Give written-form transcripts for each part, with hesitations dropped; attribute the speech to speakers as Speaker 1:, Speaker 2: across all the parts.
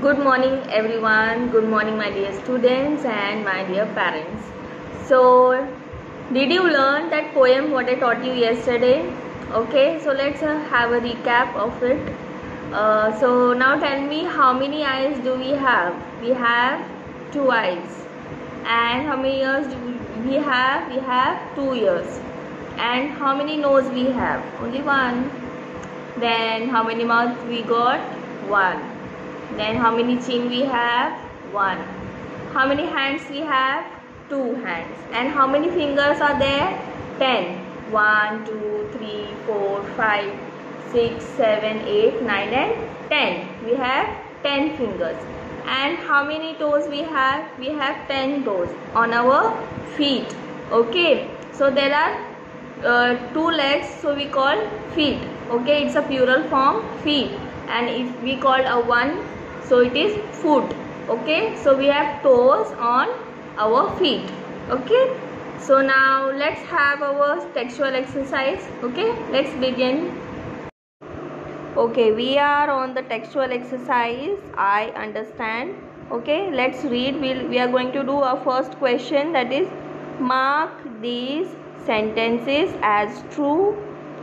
Speaker 1: Good morning everyone. Good morning my dear students and my dear parents. So did you learn that poem what I taught you yesterday? Okay, so let's have a recap of it. So now tell me, how many eyes do we have? We have 2 eyes. And how many ears do we have? We have 2 ears. And how many nose we have? Only one. Then how many mouth we got? One. Then how many chin we have? One. How many hands we have? 2 hands. And how many fingers are there? 10. 1, 2, 3, 4, 5, 6, 7, 8, 9 and 10. We have 10 fingers. And how many toes we have? We have 10 toes on our feet. Okay. So there are 2 legs, so we call feet. Okay, it's a plural form, feet. And if we call a one, so it is foot. Okay, so we have toes on our feet. Okay, so now let's have our textual exercise. Okay, let's begin. Okay, we are on the textual exercise. I understand. Okay, let's read. We are going to do our first question, that is, mark these sentences as true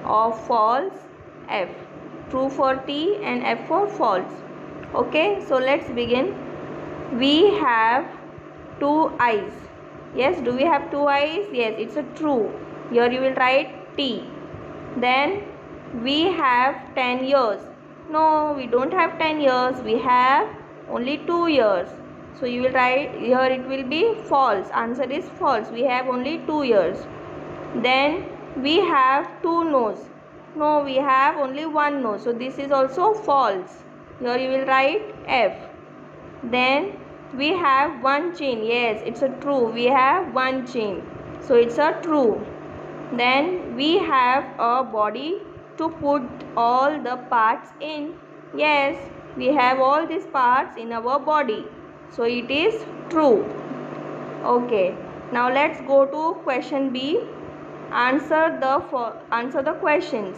Speaker 1: or false. F. True for T and F for false. Okay, so let's begin. We have 2 eyes. Yes, do we have 2 eyes? Yes, it's a true. Here you will write T. Then we have 10 years. No, we don't have 10 years. We have only 2 years. So you will write here, it will be false. Answer is false. We have only 2 years. Then we have 2 nose. No, we have only 1 nose. So this is also false. Here you will write F. Then we have 1 chin. Yes, it's a true. We have 1 chin. So it's a true. Then we have a body to put all the parts in. Yes, we have all these parts in our body. So it is true. Okay. Now let's go to question B. Answer the questions.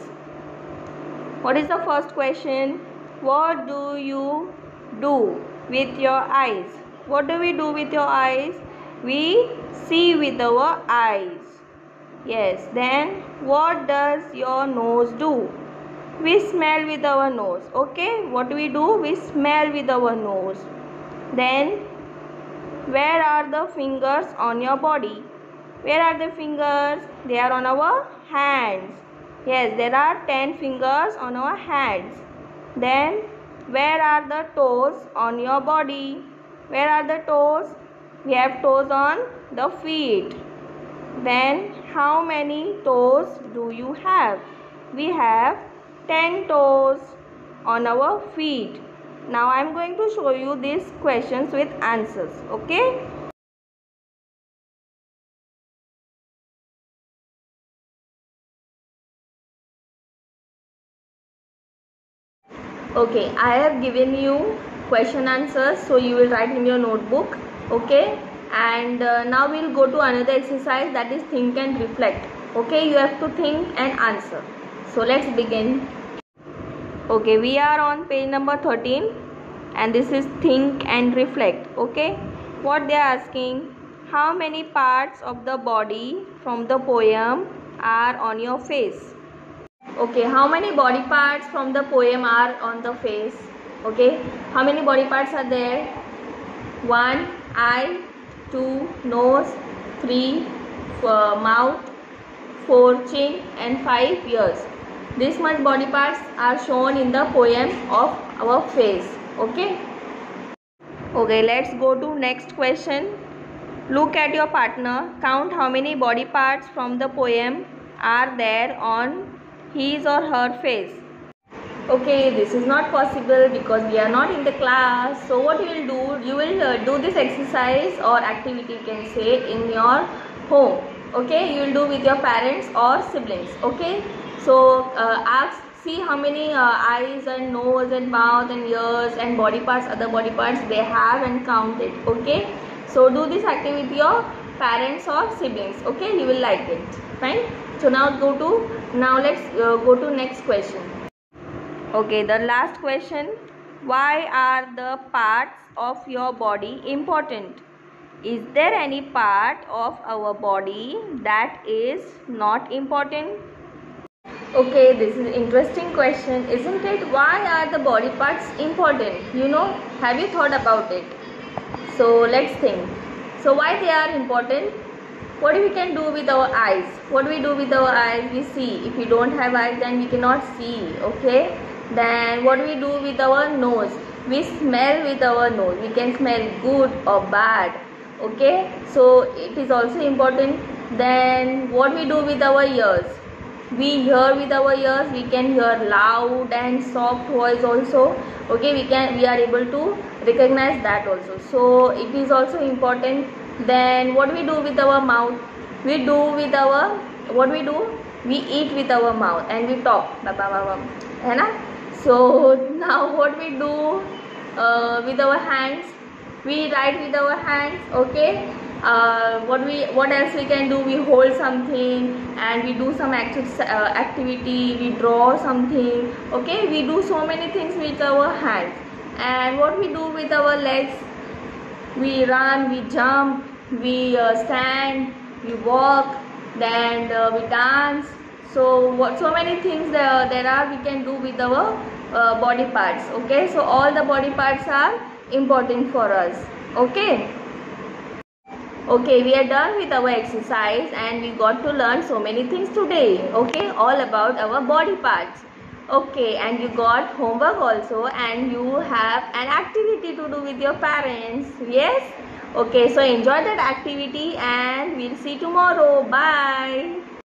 Speaker 1: What is the first question? What do you do with your eyes? What do we do with your eyes? We see with our eyes. Yes. Then what does your nose do? We smell with our nose. Okay. What do? We smell with our nose. Then where are the fingers on your body? Where are the fingers? They are on our hands. Yes, there are 10 fingers on our hands. Then where are the toes on your body? Where are the toes? We have toes on the feet. Then how many toes do you have? We have 10 toes on our feet. Now I am going to show you these questions with answers. Okay? Okay, I have given you question answers, so you will write in your notebook. Okay, and now we will go to another exercise, that is think and reflect. Okay, you have to think and answer. So let's begin. Okay, we are on page number 13 and this is think and reflect. Okay, what they are asking: how many parts of the body from the poem are on your face? Okay, how many body parts from the poem are on the face? Okay, how many body parts are there? 1 eye, 2 nose, 3 mouth, 4 chin and 5 ears. This much body parts are shown in the poem of our face. Okay. Okay, let's go to next question. Look at your partner. Count how many body parts from the poem are there on his or her face. Okay, this is not possible because we are not in the class. So what you will do, you will do this exercise or activity, you can say, in your home. Okay, you will do with your parents or siblings. Okay, so see how many eyes and nose and mouth and ears and body parts, other body parts they have, and count it. Okay, so do this activity with your parents or siblings. Okay, you will like it. Fine. So now let's go to next question. Okay, the last question. Why are the parts of your body important? Is there any part of our body that is not important? Okay, this is an interesting question, isn't it? Why are the body parts important? Have you thought about it? So let's think. So why they are important? What we can do with our eyes? What we do with our eyes? We see. If we don't have eyes, then we cannot see. Okay. Then what we do with our nose? We smell with our nose. We can smell good or bad. Okay. So it is also important. Then what we do with our ears? We hear with our ears. We can hear loud and soft voice also. Okay, we are able to recognize that also, so it is also important. Then what we do with our mouth? We do with our, what we do? We eat with our mouth and we talk, है ना? So now what we do with our hands? We write with our hands. Okay. What else we can do? We hold something and we do some activity. We draw something. Okay, we do so many things with our hands. And what we do with our legs? We run, we jump, we stand, we walk, then we dance. So so many things there are we can do with our body parts. Okay, so all the body parts are important for us. Okay. Okay, we are done with our exercise and we got to learn so many things today. Okay, all about our body parts. Okay, and you got homework also and you have an activity to do with your parents. Yes? Okay, so enjoy that activity and we'll see tomorrow. Bye.